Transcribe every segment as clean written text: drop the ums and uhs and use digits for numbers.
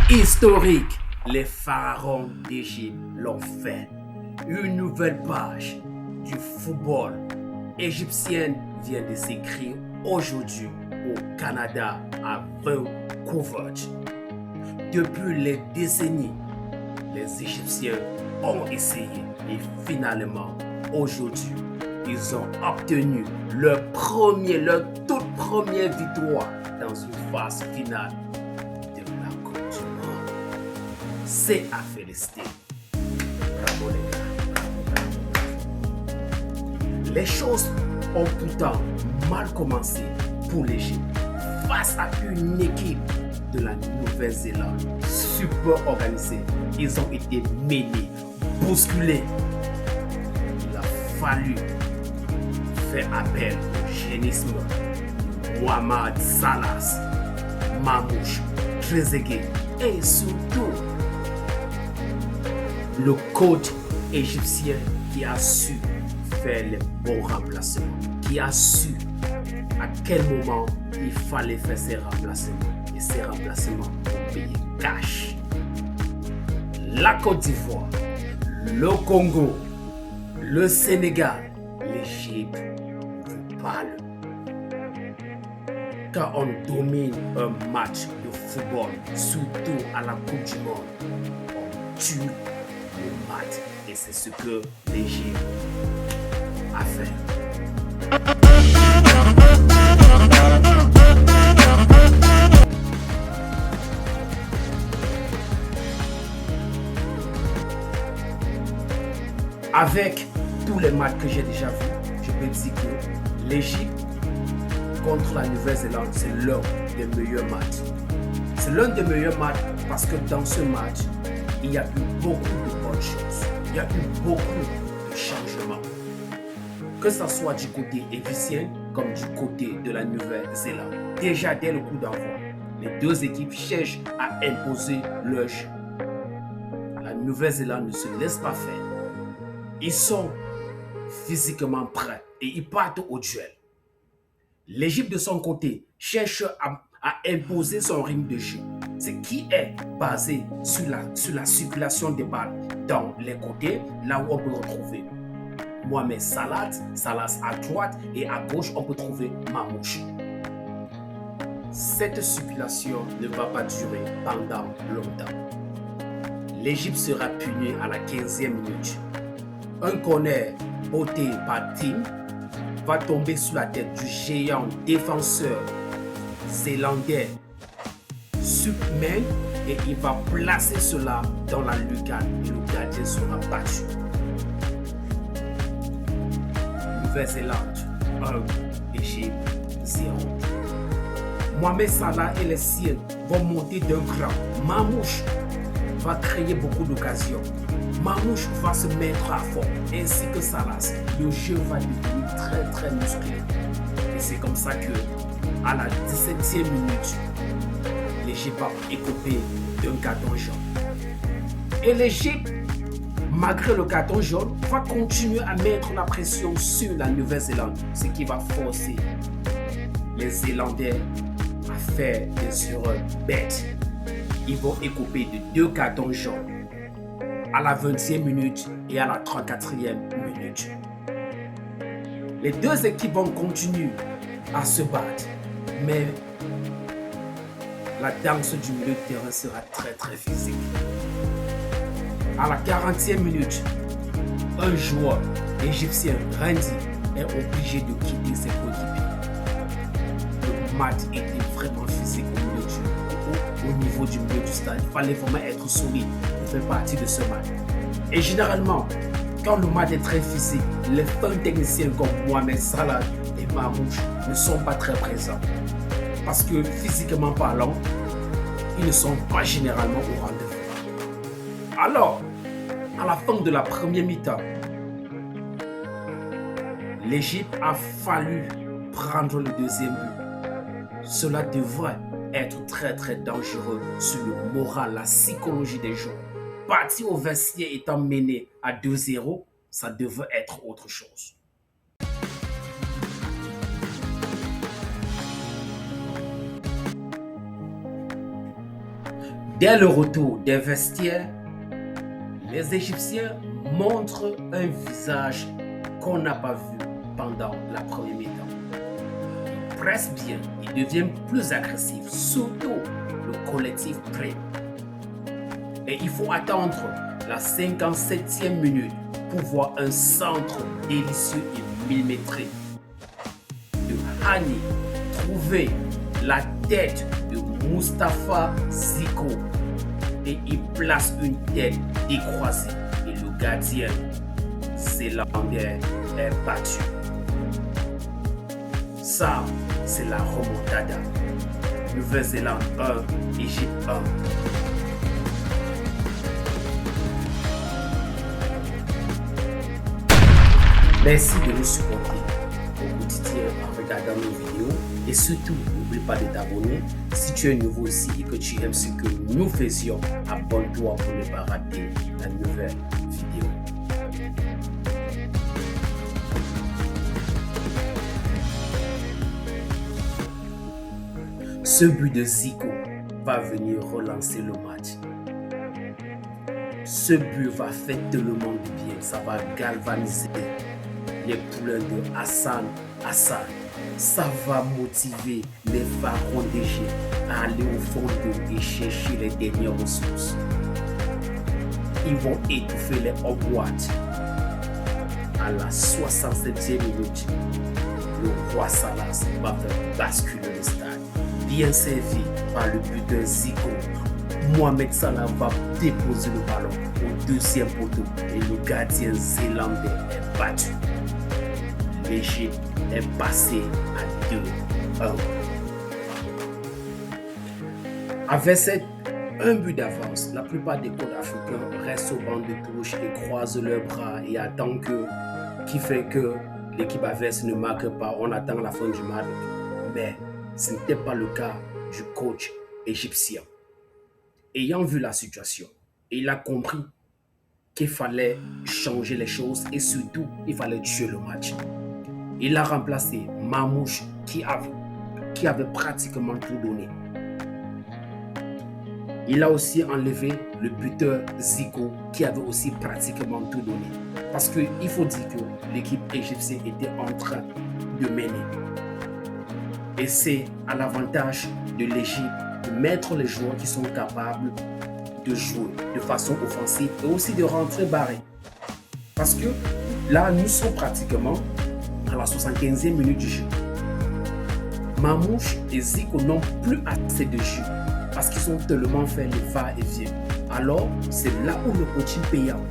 Historique, les pharaons d'Égypte l'ont fait. Une nouvelle page du football égyptien vient de s'écrire aujourd'hui au Canada à Vancouver. Depuis les décennies, les Égyptiens ont essayé et finalement, aujourd'hui, ils ont obtenu leur toute première victoire dans une phase finale de la Coupe du Monde. C'est à féliciter. Bravo les gars. Les choses ont pourtant mal commencé pour l'Égypte face à une équipe de la Nouvelle-Zélande super organisée. Ils ont été menés, bousculés. Il a fallu faire appel au génisme de Mohamed Salah, Mamouche, Trezeguet et surtout le coach égyptien qui a su faire les bons remplacements, qui a su à quel moment il fallait faire ses remplacements et ces remplacements ont payé cash. La Côte d'Ivoire, le Congo, le Sénégal, l'Égypte vous parle. Quand on domine un match de football, surtout à la Coupe du Monde, on tue le match et c'est ce que l'Égypte a fait. Avec tous les matchs que j'ai déjà vus, je peux dire que l'Égypte contre la Nouvelle-Zélande, c'est l'un des meilleurs matchs. C'est l'un des meilleurs matchs parce que dans ce match, il y a eu beaucoup de bonnes choses. Il y a eu beaucoup de changements. Que ce soit du côté égyptien comme du côté de la Nouvelle-Zélande. Déjà dès le coup d'envoi, les deux équipes cherchent à imposer leur jeu. La Nouvelle-Zélande ne se laisse pas faire. Ils sont physiquement prêts et ils partent au duel. L'Égypte de son côté cherche à imposer son rythme de jeu, ce qui est basé sur la circulation des balles dans les côtés, là où on peut retrouver Mohamed Salah à droite et à gauche on peut trouver Mamouche. Cette circulation ne va pas durer pendant longtemps. L'Égypte sera punie à la 15e minute. Un corner botté par Tim va tomber sur la tête du géant défenseur zélandais Superman et il va placer cela dans la lucarne et le gardien sera battu. Nouvelle-Zélande 1, Égypte 0. Mohamed Salah et les siens vont monter d'un cran. Mamouche va créer beaucoup d'occasions. Mamouche va se mettre à fond, ainsi que Salah. Le jeu va devenir très très musclé. Et c'est comme ça que, à la 17e minute, l'Égypte va écoper d'un carton jaune. Et l'Égypte, malgré le carton jaune, va continuer à mettre la pression sur la Nouvelle-Zélande, ce qui va forcer les Zélandais à faire des erreurs bêtes. Ils vont écoper de 2 cartons jaunes à la 20e minute et à la 34e minute. Les deux équipes vont continuer à se battre, mais la danse du milieu de terrain sera très très physique. À la 40e minute, un joueur égyptien, Randy, est obligé de quitter ses coéquipiers. Le match était vraiment physique au niveau du milieu du stade. Il fallait vraiment être solide pour faire partie de ce match. Et généralement, quand le match est très physique, les fins techniciens comme Mohamed Salah et Mamouche ne sont pas très présents. Parce que physiquement parlant, ils ne sont pas généralement au rendez-vous. Alors, à la fin de la première mi-temps, l'Égypte a fallu prendre le deuxième but. Cela devrait être très très dangereux sur le moral, la psychologie des joueurs. Partir au vestiaire étant mené à 2-0, ça devait être autre chose. Dès le retour des vestiaires, les Égyptiens montrent un visage qu'on n'a pas vu pendant la première mi-temps. Ils pressent bien, ils deviennent plus agressifs, surtout le collectif prêt. Et il faut attendre la 57e minute pour voir un centre délicieux et millimétré de Hani trouver la tête de Mustapha Ziko et il place une tête décroisée et le gardien zélandais est battu. Ça, c'est la remontada. Nouvelle-Zélande 1, Égypte 1. Merci de nous supporter au quotidien en regardant nos vidéos et surtout n'oublie pas de t'abonner. Si tu es nouveau ici et que tu aimes ce que nous faisions, abonne-toi pour ne pas rater la nouvelle vidéo. Ce but de Ziko va venir relancer le match. Ce but va faire tellement de bien, ça va galvaniser les poulains de Hassan. Ça va motiver les pharaons d'Égypte à aller au fond d'eux et chercher les dernières ressources. Ils vont étouffer les Hogwarts. À la 67e minute, le roi Salas va faire basculer le stade. Bien servi par le but de Ziko, Mohamed Salah va déposer le ballon au deuxième poteau et le gardien zélandais est battu. L'Égypte est passé à 2-1. Avec un but d'avance, la plupart des coachs africains restent au banc de touche et croisent leurs bras et attendent qui fait que l'équipe adverse ne marque pas. On attend la fin du match. Mais ce n'était pas le cas du coach égyptien. Ayant vu la situation, il a compris qu'il fallait changer les choses et surtout, il fallait tuer le match. Il a remplacé Mamouche qui avait pratiquement tout donné. Il a aussi enlevé le buteur Ziko qui avait aussi pratiquement tout donné. Parce qu'il faut dire que l'équipe égyptienne était en train de mener. Et c'est à l'avantage de l'Égypte de mettre les joueurs qui sont capables de jouer de façon offensive et aussi de rentrer barré. Parce que là, nous sommes pratiquement à la 75e minute du jeu. Mamouche et Ziko n'ont plus assez de jeu parce qu'ils ont tellement fait le va-et-vient. Alors, c'est là où le coaching payant.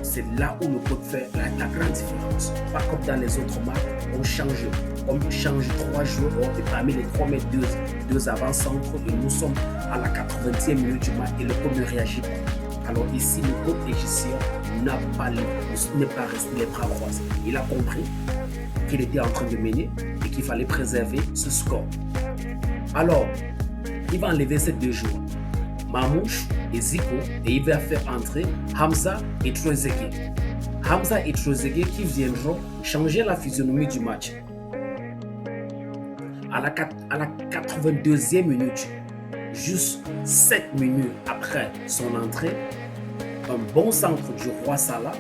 C'est là où le coach fait la grande différence. Pas comme dans les autres matchs, on change 3 joueurs et parmi les 3 mettre 2 avant-centres et nous sommes à la 80e minute du match et le coach ne réagit pas. Alors ici, le coach égyptien n'est pas resté les bras croisés. Il a compris qu'il était en train de mener et qu'il fallait préserver ce score. Alors, il va enlever ces 2 joueurs, Mamouche et Ziko, et il va faire entrer Hamza et Trezeguet. Hamza et Trezeguet qui viendront changer la physionomie du match. À la 82e minute, juste 7 minutes après son entrée, un bon centre du roi Salah,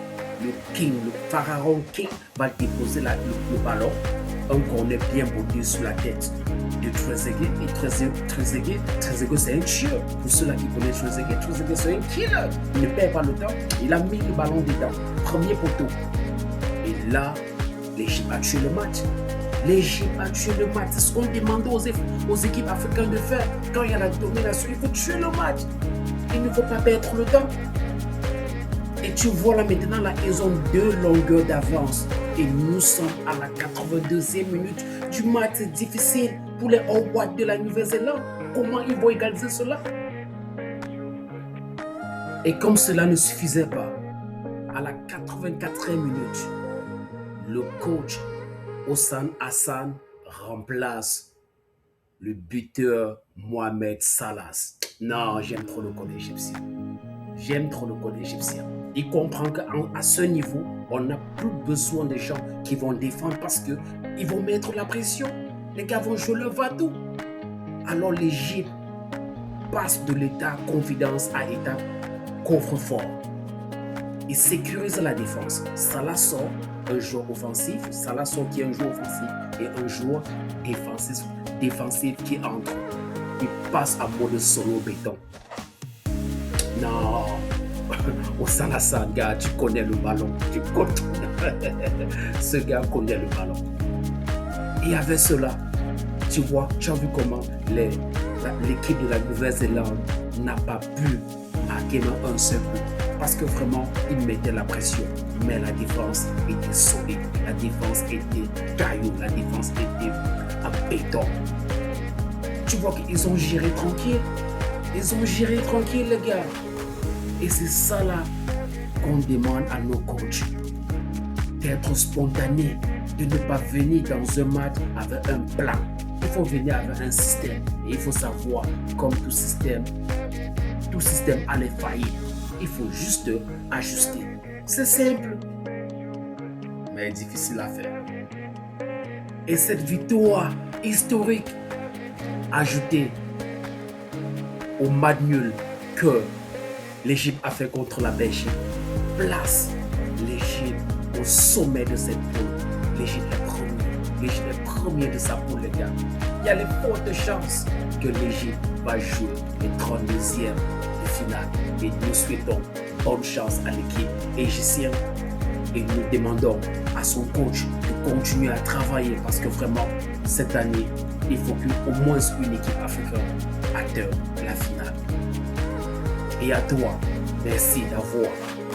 le pharaon King va déposer le ballon, un corner bien botté sur la tête de Trezeguet. Et Trezeguet c'est un tueur. Pour ceux-là qui connaissent Trezeguet c'est un killer. Il ne perd pas le temps, il a mis le ballon dedans, premier poteau. Et là, l'Égypte a tué le match. L'Égypte a tué le match. C'est ce qu'on demande aux équipes africaines de faire. Quand il y a la domination, il faut tuer le match. Il ne faut pas perdre le temps. Et tu vois là maintenant, là, ils ont 2 longueurs d'avance. Et nous sommes à la 82e minute du match difficile pour les Hogwarts de la Nouvelle-Zélande. Comment ils vont égaliser cela? Et comme cela ne suffisait pas, à la 84e minute, le coach Ossan Hassan remplace le buteur Mohamed Salah. Non, j'aime trop le code égyptien. J'aime trop le code égyptien. Il comprend qu'à ce niveau, on n'a plus besoin de gens qui vont défendre parce qu'ils vont mettre la pression. Les gars vont jouer leur va-tout. Alors l'Égypte passe de l'état confidence à état coffre-fort. Il sécurise la défense. Salah sort un joueur offensif, Salah sort qui est un joueur offensif et un joueur défensif qui entre. Il passe à mode solo béton. Non, au Salah, gars, tu connais le ballon. Ce gars connaît le ballon. Et avec cela, tu vois, tu as vu comment l'équipe de la Nouvelle-Zélande n'a pas pu marquer même un seul but. Parce que vraiment, ils mettaient la pression. Mais la défense était solide. La défense était caillou. La défense était en béton. Tu vois qu'ils ont géré tranquille. Ils ont géré tranquille, les gars. Et c'est ça là qu'on demande à nos coachs. D'être spontané. De ne pas venir dans un match avec un plan. Il faut venir avec un système. Et il faut savoir, comme tout système allait faillir. Il faut juste ajuster. C'est simple, mais difficile à faire. Et cette victoire historique, ajoutée au match nul que l'Égypte a fait contre la Belgique, place l'Égypte au sommet de cette poule. L'Égypte est premier. L'Égypte est premier de sa poule, les gars. Il y a les fortes chances que l'Égypte va jouer les 32e de finale. Et nous souhaitons bonne chance à l'équipe égyptienne. Et nous demandons à son coach de continuer à travailler parce que vraiment, cette année, il faut qu'au moins une équipe africaine atteigne la finale. Et à toi, merci d'avoir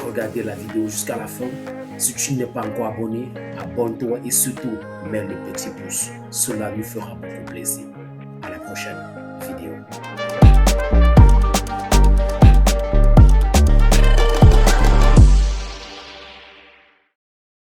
regardé la vidéo jusqu'à la fin. Si tu n'es pas encore abonné, abonne-toi et surtout, mets le petit pouce. Cela nous fera beaucoup plaisir. À la prochaine vidéo.